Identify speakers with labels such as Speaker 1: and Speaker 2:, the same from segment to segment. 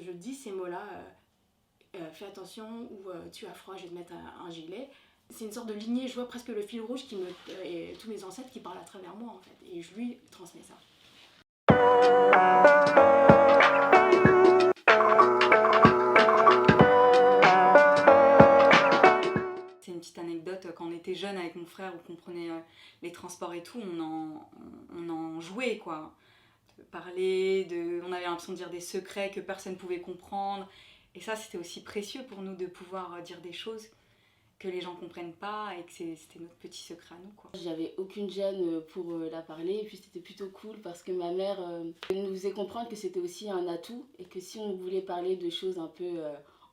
Speaker 1: je dis ces mots-là, fais attention, ou tu as froid, je vais te mettre un gilet. C'est une sorte de lignée, je vois presque le fil rouge et tous mes ancêtres qui parlent à travers moi en fait, et je lui transmets ça. C'est une petite anecdote, quand on était jeune avec mon frère, ou qu'on prenait les transports et tout, on en jouait quoi. On avait l'impression de dire des secrets que personne ne pouvait comprendre. Et ça, c'était aussi précieux pour nous de pouvoir dire des choses que les gens comprennent pas et que c'était notre petit secret à nous, quoi.
Speaker 2: J'avais aucune gêne pour la parler, et puis c'était plutôt cool parce que ma mère nous faisait comprendre que c'était aussi un atout et que si on voulait parler de choses un peu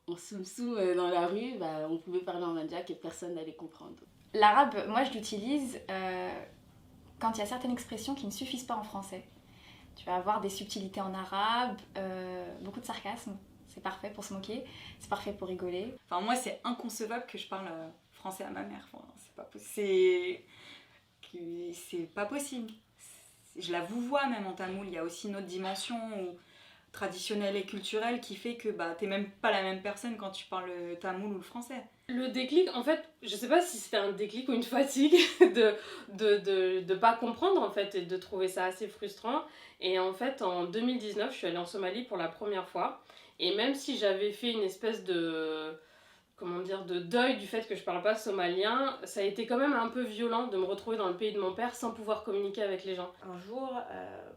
Speaker 2: en soum-soum dans la rue, bah, on pouvait parler en mandjak et personne n'allait comprendre.
Speaker 3: L'arabe, moi je l'utilise quand il y a certaines expressions qui ne suffisent pas en français. Tu vas avoir des subtilités en arabe, beaucoup de sarcasme. C'est parfait pour se moquer, c'est parfait pour rigoler.
Speaker 1: Enfin, moi, c'est inconcevable que je parle français à ma mère. Enfin, c'est pas possible. Je la vouvoie même en tamoul. Il y a aussi une autre dimension traditionnelle et culturelle qui fait que t'es même pas la même personne quand tu parles le tamoul ou le français.
Speaker 4: Le déclic, en fait, je sais pas si c'était un déclic ou une fatigue de pas comprendre en fait et de trouver ça assez frustrant. Et en fait, en 2019, je suis allée en Somalie pour la première fois. Et même si j'avais fait une espèce de deuil du fait que je parle pas somalien, ça a été quand même un peu violent de me retrouver dans le pays de mon père sans pouvoir communiquer avec les gens.
Speaker 5: Un jour,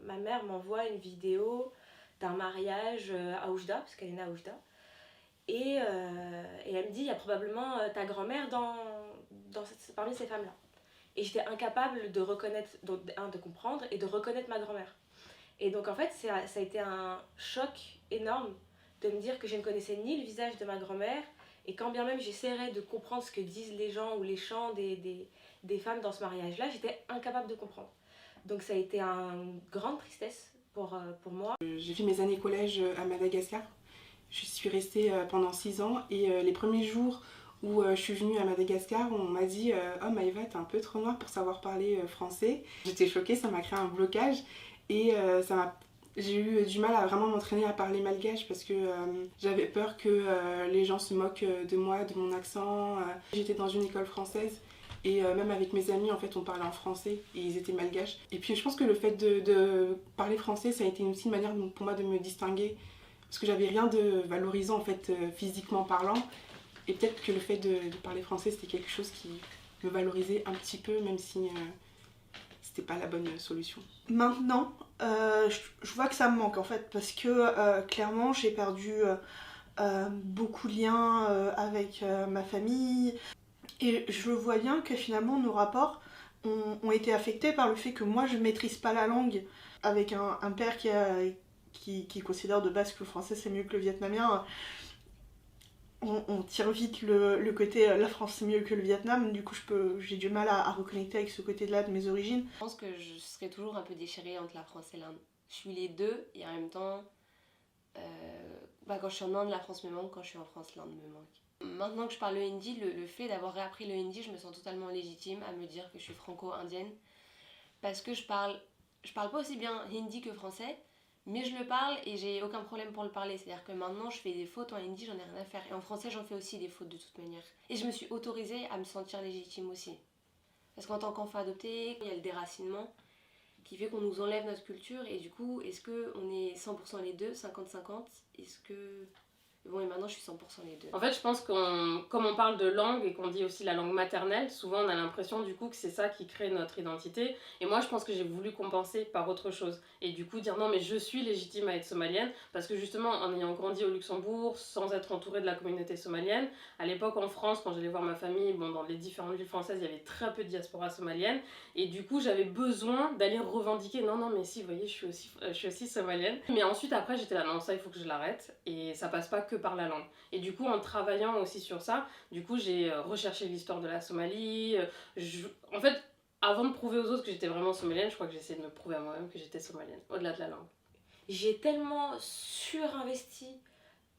Speaker 5: ma mère m'envoie une vidéo d'un mariage à Oujda, parce qu'elle est née à Oujda. Et elle me dit, il y a probablement ta grand-mère parmi ces femmes-là. Et j'étais incapable de reconnaître, de comprendre et de reconnaître ma grand-mère. Et donc en fait, ça a été un choc énorme de me dire que je ne connaissais ni le visage de ma grand-mère, et quand bien même j'essaierais de comprendre ce que disent les gens ou les chants des femmes dans ce mariage-là, j'étais incapable de comprendre. Donc ça a été une grande tristesse pour moi.
Speaker 6: J'ai fait mes années collège à Madagascar. Je suis restée pendant 6 ans, et les premiers jours où je suis venue à Madagascar, on m'a dit « Oh Maëva, t'es un peu trop noire pour savoir parler français ». J'étais choquée, ça m'a créé un blocage, et j'ai eu du mal à vraiment m'entraîner à parler malgache parce que j'avais peur que les gens se moquent de moi, de mon accent. J'étais dans une école française, et même avec mes amis, en fait, on parlait en français et ils étaient malgaches. Et puis je pense que le fait de parler français, ça a été aussi une manière pour moi de me distinguer, parce que j'avais rien de valorisant en fait physiquement parlant, et peut-être que le fait de parler français, c'était quelque chose qui me valorisait un petit peu, même si c'était pas la bonne solution.
Speaker 7: Maintenant, je vois que ça me manque en fait, parce que clairement j'ai perdu beaucoup de liens avec ma famille, et je vois bien que finalement nos rapports ont été affectés par le fait que moi je maîtrise pas la langue, avec un père qui considère de base que le français c'est mieux que le vietnamien. On tire vite le côté la France c'est mieux que le Vietnam, du coup j'ai du mal à reconnecter avec ce côté-là de mes origines.
Speaker 2: Je pense que je serai toujours un peu déchirée entre la France et l'Inde. Je suis les deux, et en même temps, quand je suis en Inde, la France me manque, quand je suis en France, l'Inde me manque. Maintenant que je parle le hindi, le fait d'avoir réappris le hindi, je me sens totalement légitime à me dire que je suis franco-indienne, parce que je parle pas aussi bien hindi que français, mais je le parle et j'ai aucun problème pour le parler. C'est-à-dire que maintenant je fais des fautes en hindi, j'en ai rien à faire. Et en français j'en fais aussi des fautes de toute manière. Et je me suis autorisée à me sentir légitime aussi. Parce qu'en tant qu'enfant adopté, il y a le déracinement qui fait qu'on nous enlève notre culture. Et du coup, est-ce qu'on est 100% les deux, 50-50 ? Est-ce que... Bon, et maintenant je suis 100% les deux.
Speaker 4: En fait, je pense comme on parle de langue et qu'on dit aussi la langue maternelle, souvent on a l'impression du coup que c'est ça qui crée notre identité. Et moi, je pense que j'ai voulu compenser par autre chose. Et du coup dire non, mais je suis légitime à être somalienne, parce que justement, en ayant grandi au Luxembourg, sans être entourée de la communauté somalienne, à l'époque en France, quand j'allais voir ma famille, dans les différentes villes françaises, il y avait très peu de diaspora somalienne. Et du coup, j'avais besoin d'aller revendiquer, non, mais si, vous voyez, je suis aussi somalienne. Mais ensuite, après, j'étais là, non, ça, il faut que je l'arrête. Et ça passe pas que par la langue. Et du coup, en travaillant aussi sur ça, du coup, j'ai recherché l'histoire de la Somalie. En fait, avant de prouver aux autres que j'étais vraiment somalienne, je crois que j'essayais de me prouver à moi-même que j'étais somalienne, au-delà de la langue.
Speaker 5: J'ai tellement surinvesti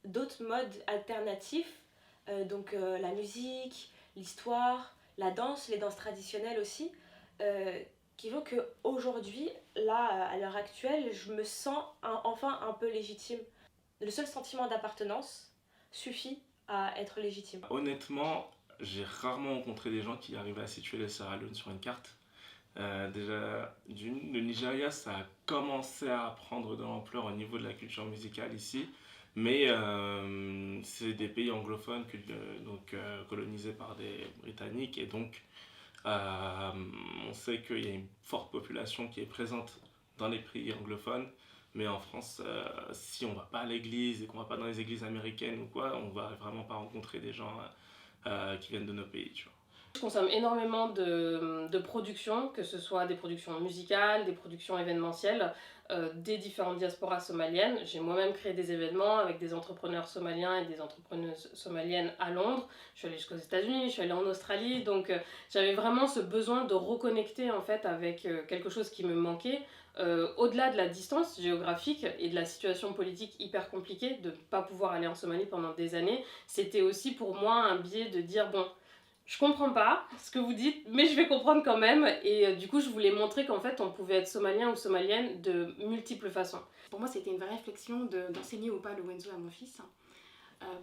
Speaker 5: d'autres modes alternatifs, la musique, l'histoire, la danse, les danses traditionnelles aussi, qui font qu'aujourd'hui, là, à l'heure actuelle, je me sens enfin un peu légitime. le seul sentiment d'appartenance suffit à être légitime.
Speaker 8: Honnêtement, j'ai rarement rencontré des gens qui arrivaient à situer le Sierra Leone sur une carte. Déjà, le Nigeria, ça a commencé à prendre de l'ampleur au niveau de la culture musicale ici, mais c'est des pays anglophones colonisés par des Britanniques, et donc on sait qu'il y a une forte population qui est présente dans les pays anglophones, mais en France, si on va pas à l'église et qu'on va pas dans les églises américaines ou quoi, on va vraiment pas rencontrer des gens qui viennent de nos pays, tu vois.
Speaker 4: Je consomme énormément de productions, que ce soit des productions musicales, des productions événementielles, des différentes diasporas somaliennes. J'ai moi-même créé des événements avec des entrepreneurs somaliens et des entrepreneuses somaliennes à Londres. Je suis allée jusqu'aux États-Unis, je suis allée en Australie, donc j'avais vraiment ce besoin de reconnecter en fait avec quelque chose qui me manquait. Au-delà de la distance géographique et de la situation politique hyper compliquée, de ne pas pouvoir aller en Somalie pendant des années, c'était aussi pour moi un biais de dire bon, je comprends pas ce que vous dites, mais je vais comprendre quand même. Et du coup, je voulais montrer qu'en fait, on pouvait être somalien ou somalienne de multiples façons.
Speaker 9: Pour moi, c'était une vraie réflexion d'enseigner ou pas le Wenzo à mon fils.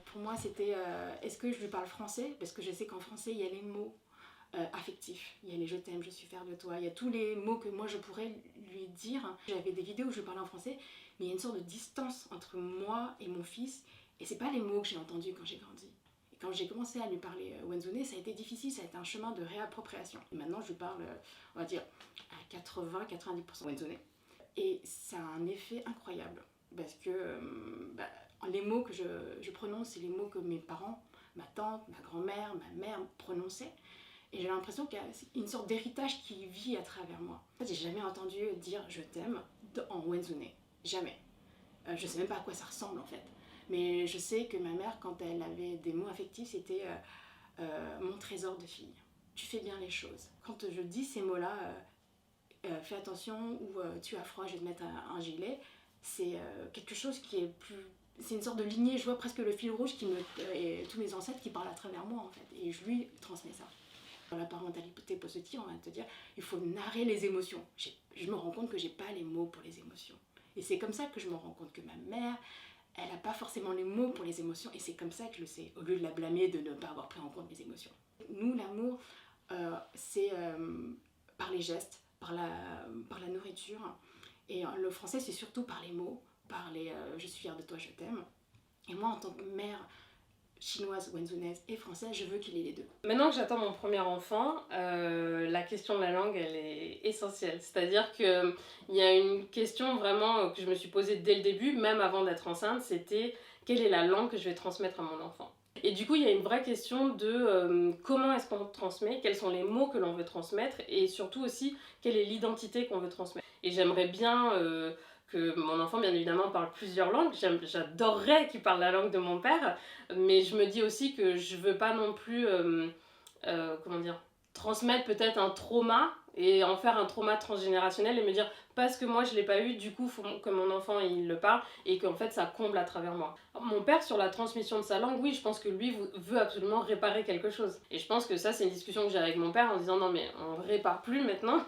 Speaker 9: Pour moi, c'était est-ce que je lui parle français? Parce que je sais qu'en français, il y a les mots affectifs. Il y a les je t'aime, je suis fière de toi. Il y a tous les mots que moi, je pourrais lui dire. J'avais des vidéos où je parlais en français, mais il y a une sorte de distance entre moi et mon fils. Et c'est pas les mots que j'ai entendus quand j'ai grandi. Quand j'ai commencé à lui parler Wenzone, ça a été difficile, ça a été un chemin de réappropriation. Et maintenant, je lui parle, on va dire, à 80-90% Wenzone. Et ça a un effet incroyable. Parce que les mots que je prononce, c'est les mots que mes parents, ma tante, ma grand-mère, ma mère prononçaient. Et j'ai l'impression qu'il y a une sorte d'héritage qui vit à travers moi. En fait, j'ai jamais entendu dire je t'aime en Wenzone. Jamais. Je sais même pas à quoi ça ressemble en fait. Mais je sais que ma mère, quand elle avait des mots affectifs, c'était mon trésor de fille. Tu fais bien les choses. Quand je dis ces mots-là, fais attention, ou tu as froid, je vais te mettre un gilet, c'est quelque chose qui est plus... C'est une sorte de lignée, je vois presque le fil rouge et tous mes ancêtres qui parlent à travers moi en fait. Et je lui transmets ça. Dans la parentalité positive, on va te dire, il faut narrer les émotions. Je me rends compte que j'ai pas les mots pour les émotions. Et c'est comme ça que je me rends compte que ma mère, elle n'a pas forcément les mots pour les émotions, et c'est comme ça que je le sais, au lieu de la blâmer de ne pas avoir pris en compte mes émotions. Nous, l'amour, c'est par les gestes, par la nourriture, et le français, c'est surtout par les mots, par les je suis fière de toi, je t'aime. Et moi, en tant que mère chinoise, wenzonaise et française, je veux qu'il ait les deux.
Speaker 4: Maintenant que j'attends mon premier enfant, la question de la langue, elle est essentielle. C'est-à-dire qu'il y a une question vraiment que je me suis posée dès le début, même avant d'être enceinte, c'était quelle est la langue que je vais transmettre à mon enfant? Et du coup, il y a une vraie question de comment est-ce qu'on transmet, quels sont les mots que l'on veut transmettre, et surtout aussi, quelle est l'identité qu'on veut transmettre. Et j'aimerais bien... que mon enfant, bien évidemment, parle plusieurs langues. J'adorerais qu'il parle la langue de mon père, mais je me dis aussi que je veux pas non plus, transmettre peut-être un trauma et en faire un trauma transgénérationnel et me dire parce que moi je l'ai pas eu, du coup faut que mon enfant il le parle et qu'en fait ça comble à travers moi. Mon père, sur la transmission de sa langue, oui, je pense que lui veut absolument réparer quelque chose. Et je pense que ça c'est une discussion que j'ai avec mon père en disant non mais on répare plus maintenant.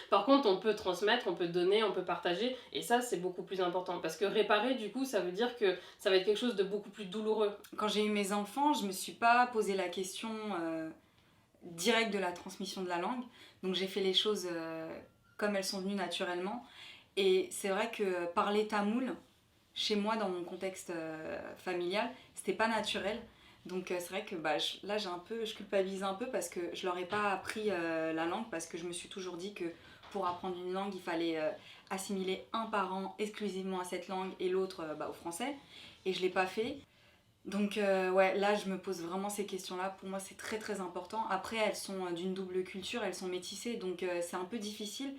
Speaker 4: Par contre on peut transmettre, on peut donner, on peut partager, et ça c'est beaucoup plus important parce que réparer du coup ça veut dire que ça va être quelque chose de beaucoup plus douloureux.
Speaker 1: Quand j'ai eu mes enfants, je me suis pas posé la question directe de la transmission de la langue, donc j'ai fait les choses comme elles sont venues naturellement. Et c'est vrai que parler tamoul, chez moi dans mon contexte familial, c'était pas naturel. Donc c'est vrai que là je culpabilise un peu parce que je leur ai pas appris la langue, parce que je me suis toujours dit que pour apprendre une langue, il fallait assimiler un parent exclusivement à cette langue et l'autre au français. Et je l'ai pas fait. Donc là je me pose vraiment ces questions-là. Pour moi c'est très très important. Après elles sont d'une double culture, elles sont métissées, donc c'est un peu difficile.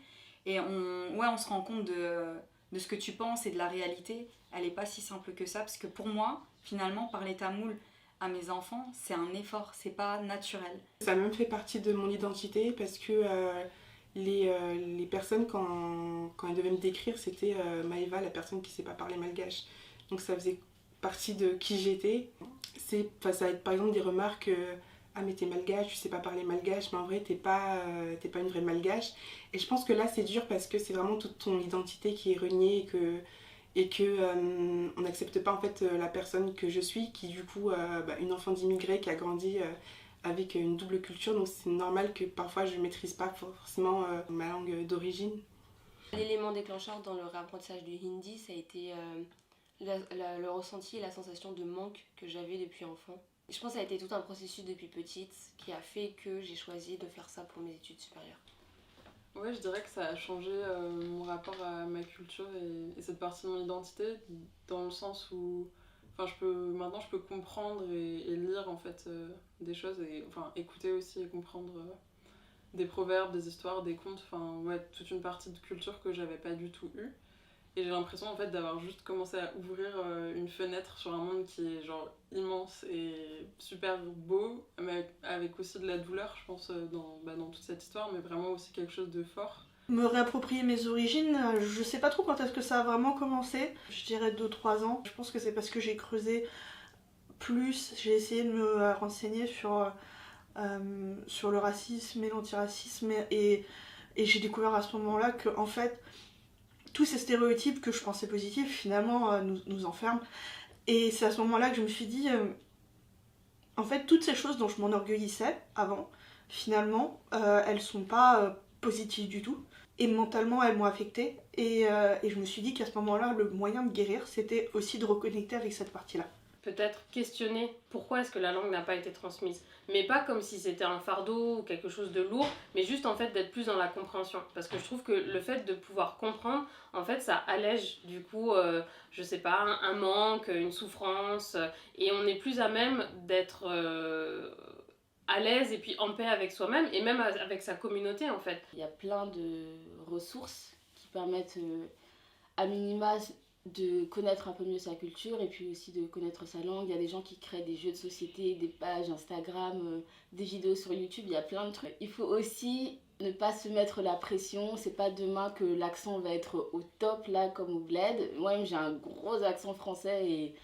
Speaker 1: Et on se rend compte de ce que tu penses et de la réalité. Elle est pas si simple que ça, parce que pour moi, finalement, parler tamoul à mes enfants, c'est un effort, c'est pas naturel.
Speaker 6: Ça a même fait partie de mon identité, parce que les personnes, quand elles devaient me décrire, c'était Maëva, la personne qui sait pas parler malgache. Donc ça faisait partie de qui j'étais. Ça va être par exemple des remarques ah mais t'es malgache, tu sais pas parler malgache, mais en vrai t'es pas une vraie malgache. Et je pense que là c'est dur parce que c'est vraiment toute ton identité qui est reniée et que on n'accepte pas en fait la personne que je suis, qui du coup, une enfant d'immigré qui a grandi avec une double culture, donc c'est normal que parfois je maîtrise pas forcément ma langue d'origine.
Speaker 2: L'élément déclencheur dans le réapprentissage du hindi, ça a été le ressenti et la sensation de manque que j'avais depuis enfant. Je pense que ça a été tout un processus depuis petite qui a fait que j'ai choisi de faire ça pour mes études supérieures.
Speaker 10: Ouais, je dirais que ça a changé mon rapport à ma culture et cette partie de mon identité, dans le sens où maintenant je peux comprendre et lire en fait des choses, et écouter aussi et comprendre des proverbes, des histoires, des contes, toute une partie de culture que j'avais pas du tout eue. Et j'ai l'impression en fait d'avoir juste commencé à ouvrir une fenêtre sur un monde qui est genre immense et super beau, mais avec aussi de la douleur, je pense, dans toute cette histoire, mais vraiment aussi quelque chose de fort.
Speaker 7: Me réapproprier mes origines, je sais pas trop quand est-ce que ça a vraiment commencé. Je dirais 2-3 ans. Je pense que c'est parce que j'ai creusé plus, j'ai essayé de me renseigner sur le racisme et l'antiracisme, et j'ai découvert à ce moment-là que en fait tous ces stéréotypes que je pensais positifs finalement nous enferment. Et c'est à ce moment-là que je me suis dit en fait toutes ces choses dont je m'enorgueillissais avant, finalement elles sont pas positives du tout, et mentalement elles m'ont affectée, et je me suis dit qu'à ce moment-là le moyen de guérir c'était aussi de reconnecter avec cette partie-là.
Speaker 4: Peut-être questionner pourquoi est-ce que la langue n'a pas été transmise. Mais pas comme si c'était un fardeau ou quelque chose de lourd, mais juste en fait d'être plus dans la compréhension. Parce que je trouve que le fait de pouvoir comprendre, en fait ça allège du coup, je sais pas, un manque, une souffrance, et on est plus à même d'être à l'aise et puis en paix avec soi-même et même avec sa communauté en fait.
Speaker 11: Il y a plein de ressources qui permettent à minima de connaître un peu mieux sa culture et puis aussi de connaître sa langue. Il y a des gens qui créent des jeux de société, des pages Instagram, des vidéos sur YouTube, il y a plein de trucs. Il faut aussi ne pas se mettre la pression, c'est pas demain que l'accent va être au top là comme au bled. Moi-même j'ai un gros accent français et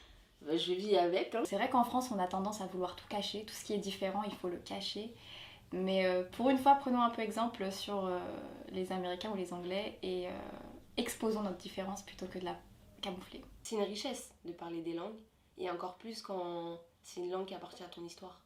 Speaker 11: je vis avec. Hein.
Speaker 3: C'est vrai qu'en France on a tendance à vouloir tout cacher, tout ce qui est différent il faut le cacher. Mais pour une fois prenons un peu exemple sur les Américains ou les Anglais et exposons notre différence plutôt que de la camoufler.
Speaker 2: C'est une richesse de parler des langues, et encore plus quand c'est une langue qui appartient à ton histoire.